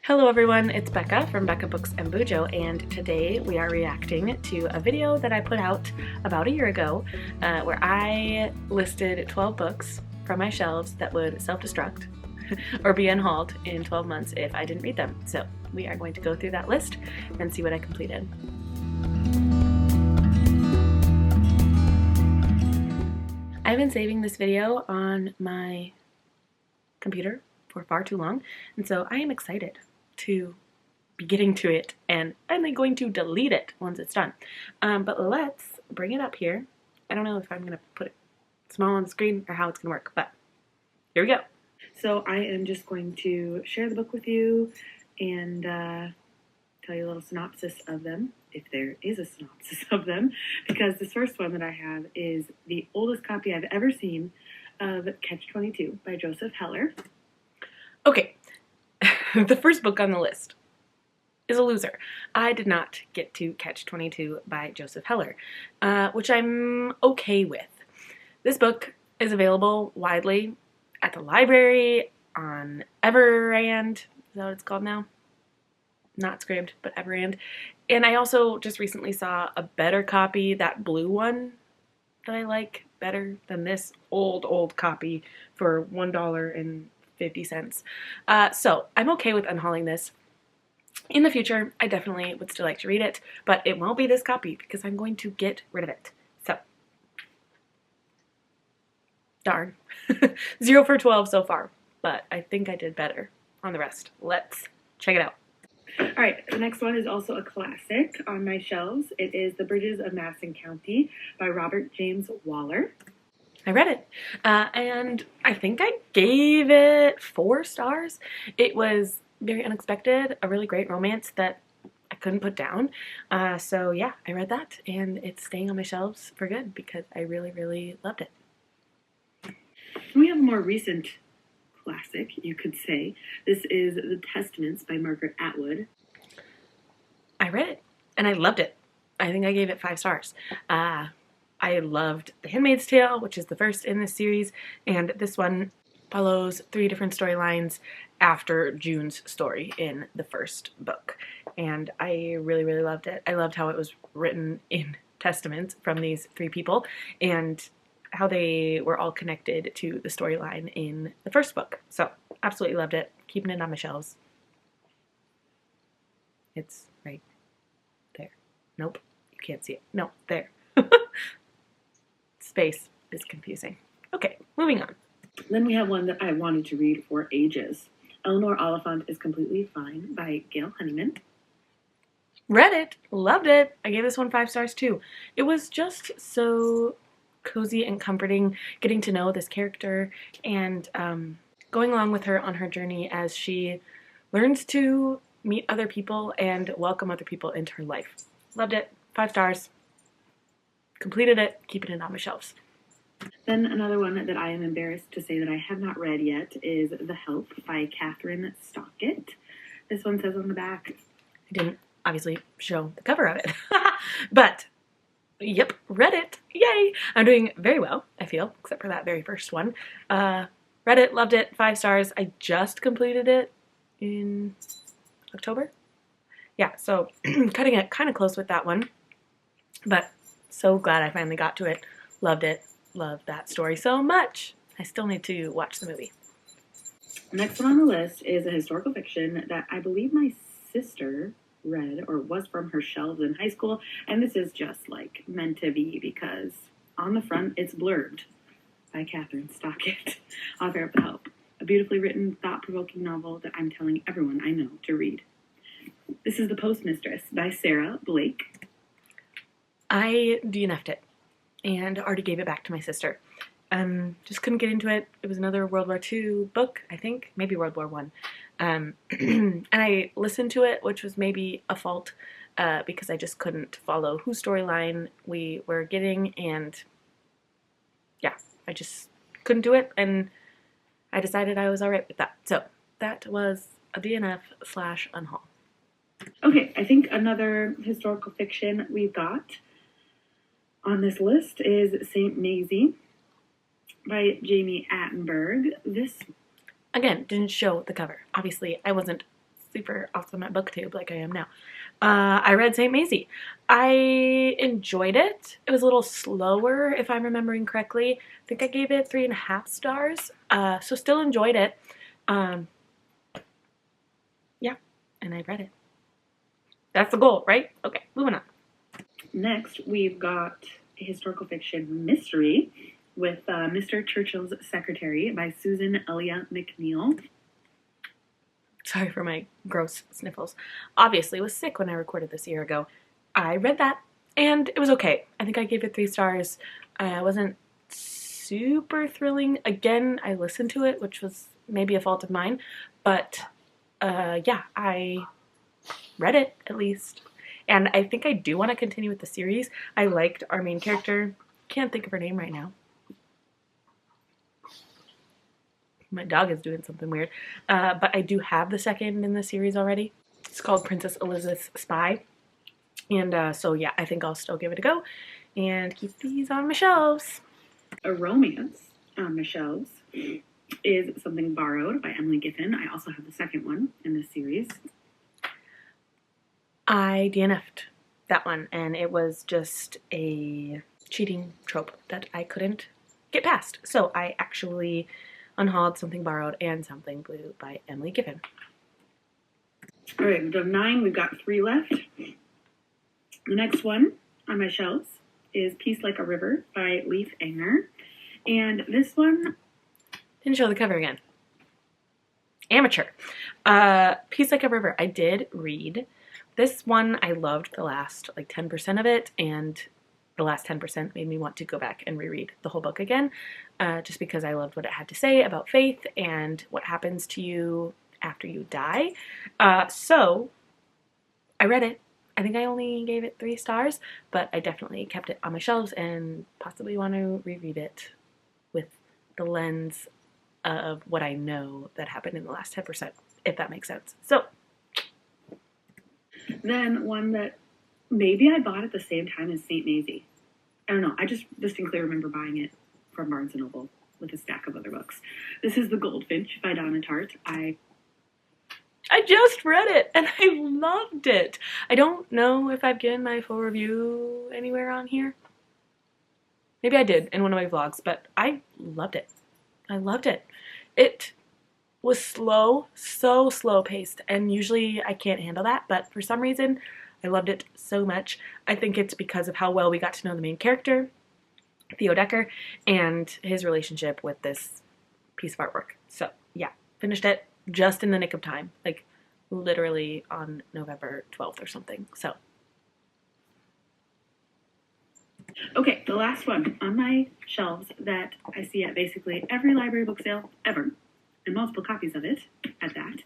Hello everyone, it's Becca from Becca Books and Bujo, and today we are reacting to a video that I put out about a year ago where I listed 12 books from my shelves that would self-destruct or be unhauled in 12 months if I didn't read them. So we are going to go through that list and see what I completed. I've been saving this video on my computer for far too long, and so I am excited to be getting to it and finally going to delete it once it's done. But let's bring it up here. I don't know if I'm going to put it small on the screen or how it's going to work, but here we go. So I am just going to share the book with you and tell you a little synopsis of them, if there is a synopsis of them, because this first one that I have is the oldest copy I've ever seen of Catch-22 by Joseph Heller. Okay. The first book on the list is a loser. I did not get to Catch-22 by Joseph Heller, which I'm okay with. This book is available widely at the library, on Everand. Is that what it's called now? Not Scribd, but Everand. And I also just recently saw a better copy, that blue one that I like better than this old copy for $1.50. So I'm okay with unhauling this. In the future, I definitely would still like to read it, but it won't be this copy because I'm going to get rid of it. So, darn. 0 for 12 so far, but I think I did better on the rest. Let's check it out. All right, the next one is also a classic on my shelves. It is The Bridges of Madison County by Robert James Waller. I read it, and I think I gave it 4 stars. It was very unexpected, a really great romance that I couldn't put down. So yeah, I read that, and it's staying on my shelves for good because I really loved it. We have a more recent classic, you could say. This is The Testaments by Margaret Atwood. I read it, and I loved it. I think I gave it 5 stars. I loved The Handmaid's Tale, which is the first in this series, and this one follows 3 different storylines after June's story in the first book. And I really loved it. I loved how it was written in testaments from these 3 people and how they were all connected to the storyline in the first book. So, absolutely loved it. Keeping it on my shelves. It's right there. Nope, you can't see it. No, there. Space is confusing. Okay, moving on. Then we have one that I wanted to read for ages. Eleanor Oliphant is Completely Fine by Gail Honeyman. Read it, loved it. I gave this one 5 stars too. It was just so cozy and comforting getting to know this character and going along with her on her journey as she learns to meet other people and welcome other people into her life. Loved it, 5 stars. Completed it, keeping it on my shelves. Then another one that I am embarrassed to say that I have not read yet is The Help by Catherine Stockett. This one says on the back, I didn't obviously show the cover of it, but yep, read it, yay! I'm doing very well, I feel, except for that very first one. Read it, loved it, 5 stars. I just completed it in October. Yeah, so cutting it kind of close with that one, but so glad I finally got to it. Loved it. Loved that story so much. I still need to watch the movie. Next one on the list is a historical fiction that I believe my sister read or was from her shelves in high school. And this is just like meant to be because on the front it's blurbed by Catherine Stockett, author of The Help. A beautifully written, thought-provoking novel that I'm telling everyone I know to read. This is The Postmistress by Sarah Blake. I DNF'd it and already gave it back to my sister. Just couldn't get into it. It was another World War II book, I think, maybe World War I. And I listened to it, which was maybe a fault because I just couldn't follow whose storyline we were getting, and yeah, I just couldn't do it, and I decided I was alright with that. So that was a DNF/unhaul. Okay, I think another historical fiction we've got on this list is St. Maisie by Jamie Attenberg. This, again, didn't show the cover. Obviously, I wasn't super awesome at booktube like I am now. I read St. Maisie. I enjoyed it. It was a little slower, if I'm remembering correctly. I think I gave it 3.5 stars. So still enjoyed it. Yeah, and I read it. That's the goal, right? Okay, moving on. Next, we've got a historical fiction mystery with Mr. Churchill's Secretary by Susan Elia McNeill. Sorry for my gross sniffles. Obviously, was sick when I recorded this a year ago. I read that, and it was okay. I think I gave it 3 stars. It wasn't super thrilling. Again, I listened to it, which was maybe a fault of mine, but yeah, I read it, at least. And I think I do want to continue with the series. I liked our main character. Can't think of her name right now. My dog is doing something weird. But I do have the second in the series already. It's called Princess Elizabeth's Spy. And so yeah, I think I'll still give it a go and keep these on my shelves. A Romance on my shelves is Something Borrowed by Emily Giffin. I also have the second one in this series. I DNF'd that one, and it was just a cheating trope that I couldn't get past. So I actually unhauled Something Borrowed and Something Blue by Emily Giffin. All right, we've done 9. We've got 3 left. The next one on my shelves is Peace Like a River by Leif Enger. And this one... Didn't show the cover again. Amateur. Peace Like a River. I did read. This one, I loved the last, 10% of it, and the last 10% made me want to go back and reread the whole book again, just because I loved what it had to say about faith and what happens to you after you die. So, I read it. I think I only gave it 3 stars, but I definitely kept it on my shelves and possibly want to reread it with the lens of what I know that happened in the last 10%, if that makes sense. So, then one that maybe I bought at the same time as St. Maisie. I don't know. I just distinctly remember buying it from Barnes & Noble with a stack of other books. This is The Goldfinch by Donna Tartt. I just read it and I loved it. I don't know if I've given my full review anywhere on here. Maybe I did in one of my vlogs, but I loved it. I loved it. It was slow, so slow paced, and usually I can't handle that, but for some reason I loved it so much. I think it's because of how well we got to know the main character, Theo Decker, and his relationship with this piece of artwork. So yeah, finished it just in the nick of time, literally on November 12th or something. So okay, the last one on my shelves that I see at basically every library book sale ever, and multiple copies of it at that,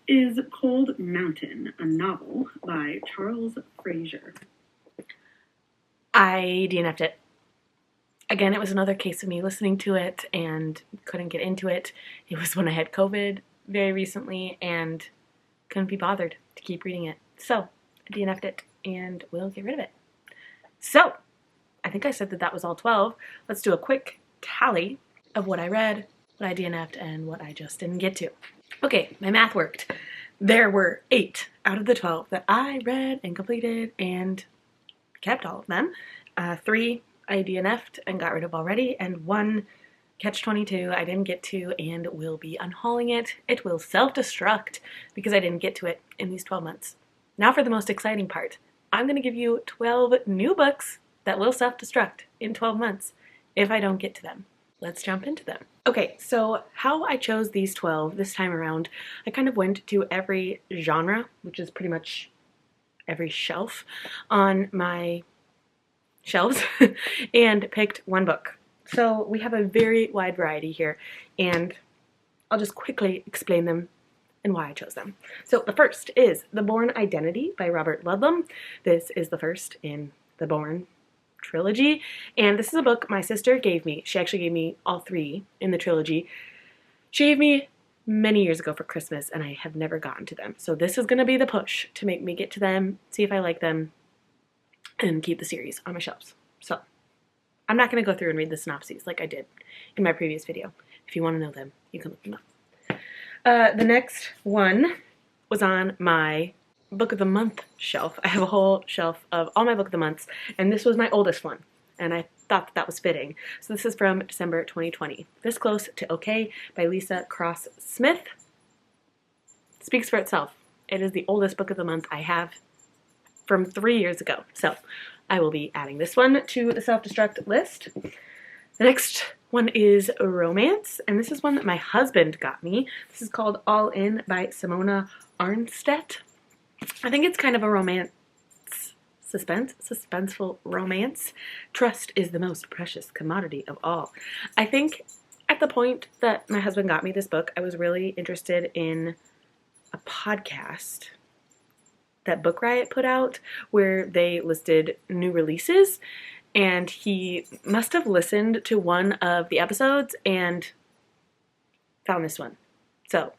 is Cold Mountain, a novel by Charles Fraser. I DNF'd it. Again, it was another case of me listening to it and couldn't get into it. It was when I had COVID very recently and couldn't be bothered to keep reading it. So, I DNF'd it and will get rid of it. So, I think I said that was all 12. Let's do a quick tally of what I read, what I DNF'd, and what I just didn't get to. Okay, my math worked. There were 8 out of the 12 that I read and completed and kept all of them. 3 I DNF'd and got rid of already, and 1 Catch-22 I didn't get to and will be unhauling it. It will self-destruct because I didn't get to it in these 12 months. Now for the most exciting part. I'm going to give you 12 new books that will self-destruct in 12 months if I don't get to them. Let's jump into them. Okay, so how I chose these 12 this time around, I kind of went to every genre, which is pretty much every shelf on my shelves, and picked one book. So we have a very wide variety here, and I'll just quickly explain them and why I chose them. So the first is The Bourne Identity by Robert Ludlum. This is the first in the Bourne trilogy, and this is a book my sister gave me. She actually gave me all 3 in the trilogy. She gave me many years ago for Christmas, and I have never gotten to them. So this is going to be the push to make me get to them, see if I like them, and keep the series on my shelves. So I'm not going to go through and read the synopses like I did in my previous video. If you want to know them, you can look them up. The next one was on my book of the month shelf. I have a whole shelf of all my book of the months, and this was my oldest one, and I thought that was fitting. So this is from December 2020. This Close to Okay by Lisa Cross Smith. Speaks for itself. It is the oldest book of the month I have from 3 years ago. So I will be adding this one to the self-destruct list. The next one is romance, and this is one that my husband got me. This is called All In by Simona Arnstedt. I think it's kind of a suspenseful romance. Trust is the most precious commodity of all. I think at the point that my husband got me this book, I was really interested in a podcast that Book Riot put out where they listed new releases, and he must have listened to one of the episodes and found this one. So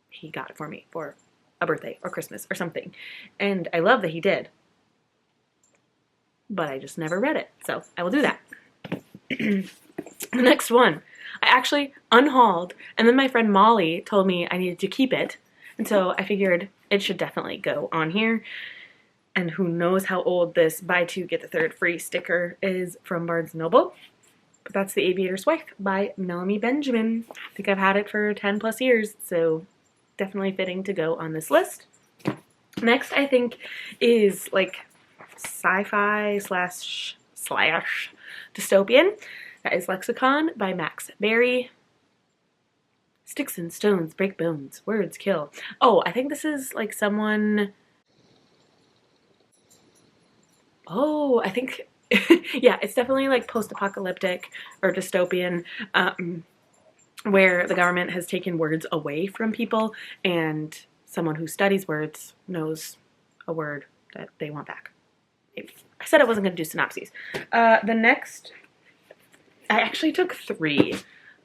he got it for me for a birthday or Christmas or something. And I love that he did. But I just never read it. So I will do that. The next one, I actually unhauled, and then my friend Molly told me I needed to keep it. And so I figured it should definitely go on here. And who knows how old this buy two get the third free sticker is from Barnes & Noble. But that's The Aviator's Wife by Melanie Benjamin. I think I've had it for 10 plus years, so definitely fitting to go on this list. Next, I think, is like sci-fi slash dystopian. That is Lexicon by Max Berry. Sticks and stones break bones, words kill. Oh, I think this is like someone... Oh, I think... yeah, it's definitely like post-apocalyptic or dystopian, where the government has taken words away from people, and someone who studies words knows a word that they want back. I said I wasn't going to do synopses. The next... I actually took 3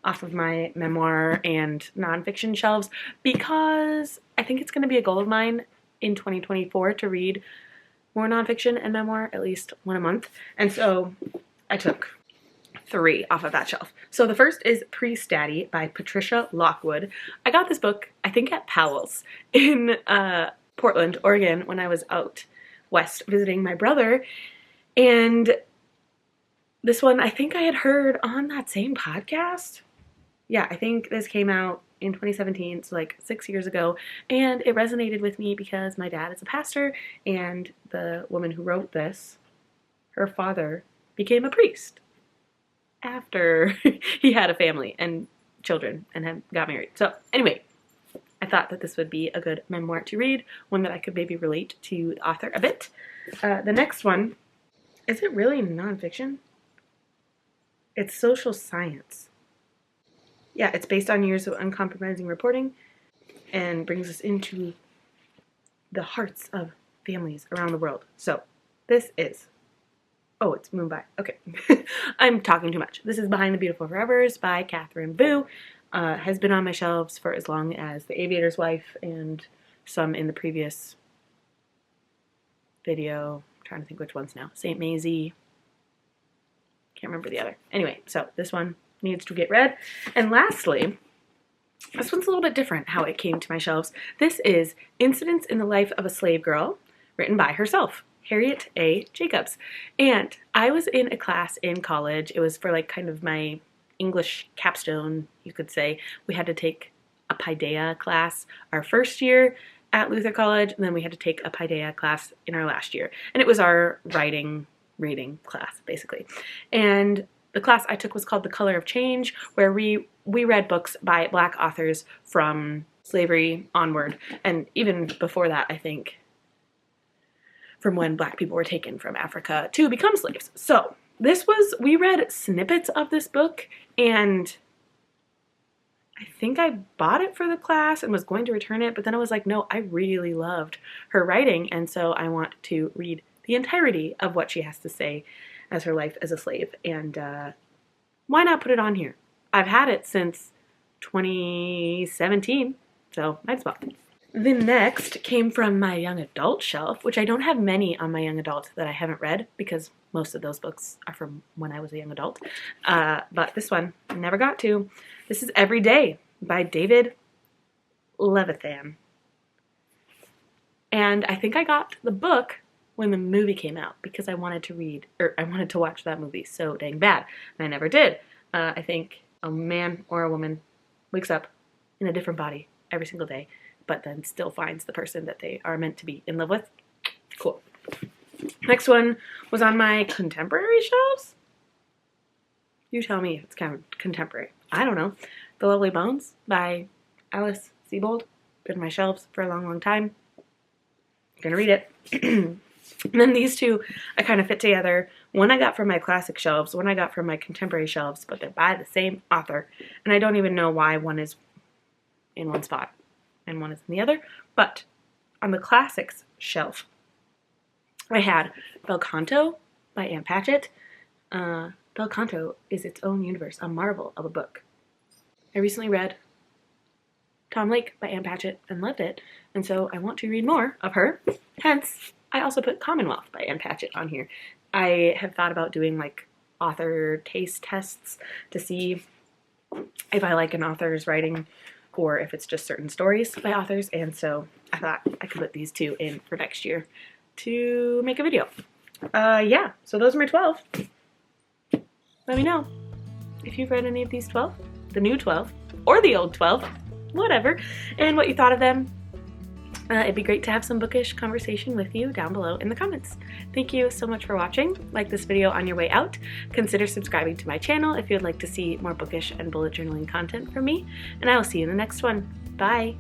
off of my memoir and nonfiction shelves because I think it's going to be a goal of mine in 2024 to read more nonfiction and memoir, at least one a month. And so I took 3 off of that shelf. So the first is Pre-Statty by Patricia Lockwood. I got this book, I think, at Powell's in Portland, Oregon, when I was out west visiting my brother. And this one, I think I had heard on that same podcast. Yeah, I think this came out in 2017, so like 6 years ago, and it resonated with me because my dad is a pastor, and the woman who wrote this, her father, became a priest after he had a family and children and got married. So anyway, I thought that this would be a good memoir to read, one that I could maybe relate to the author a bit. The next one, is it really nonfiction? It's social science. Yeah, it's based on years of uncompromising reporting and brings us into the hearts of families around the world. So this is, oh, it's Mumbai. Okay, I'm talking too much. This is Behind the Beautiful Forevers by Catherine Boo. Has been on my shelves for as long as The Aviator's Wife and some in the previous video. I'm trying to think which ones now. St. Maisie. Can't remember the other. Anyway, so this one needs to get read. And lastly, this one's a little bit different how it came to my shelves. This is Incidents in the Life of a Slave Girl, written by herself, Harriet A. Jacobs. And I was in a class in college. It was for like kind of my English capstone, you could say. We had to take a Paideia class our first year at Luther College, and then we had to take a Paideia class in our last year. And it was our reading class, basically. And the class I took was called The Color of Change, where we read books by Black authors from slavery onward, and even before that, I think, from when Black people were taken from Africa to become slaves. So we read snippets of this book, and I think I bought it for the class and was going to return it, but then I was like, no, I really loved her writing, and so I want to read the entirety of what she has to say as her life as a slave, and why not put it on here? I've had it since 2017, so might as well. The next came from my young adult shelf, which I don't have many on my young adult that I haven't read because most of those books are from when I was a young adult, but this one I never got to. This is Every Day by David Levithan. And I think I got the book when the movie came out because I wanted to watch that movie so dang bad. And I never did. I think a man or a woman wakes up in a different body every single day, but then still finds the person that they are meant to be in love with. Cool. Next one was on my contemporary shelves. You tell me if it's kind of contemporary. I don't know. The Lovely Bones by Alice Sebold. Been on my shelves for a long, long time. Gonna read it. And then these two I kind of fit together. One I got from my classic shelves, one I got from my contemporary shelves, but they're by the same author. And I don't even know why one is in one spot and one is in the other. But on the classics shelf, I had Bel Canto by Ann Patchett. Bel Canto is its own universe, a marvel of a book. I recently read Tom Lake by Ann Patchett and loved it, and so I want to read more of her. Hence, I also put Commonwealth by Ann Patchett on here. I have thought about doing like author taste tests to see if I like an author's writing or if it's just certain stories by authors, and so I thought I could put these two in for next year to make a video. Yeah, so those are my 12. Let me know if you've read any of these 12, the new 12, or the old 12, whatever, and what you thought of them. It'd be great to have some bookish conversation with you down below in the comments. Thank you so much for watching. Like this video on your way out. Consider subscribing to my channel if you'd like to see more bookish and bullet journaling content from me, and I will see you in the next one. Bye!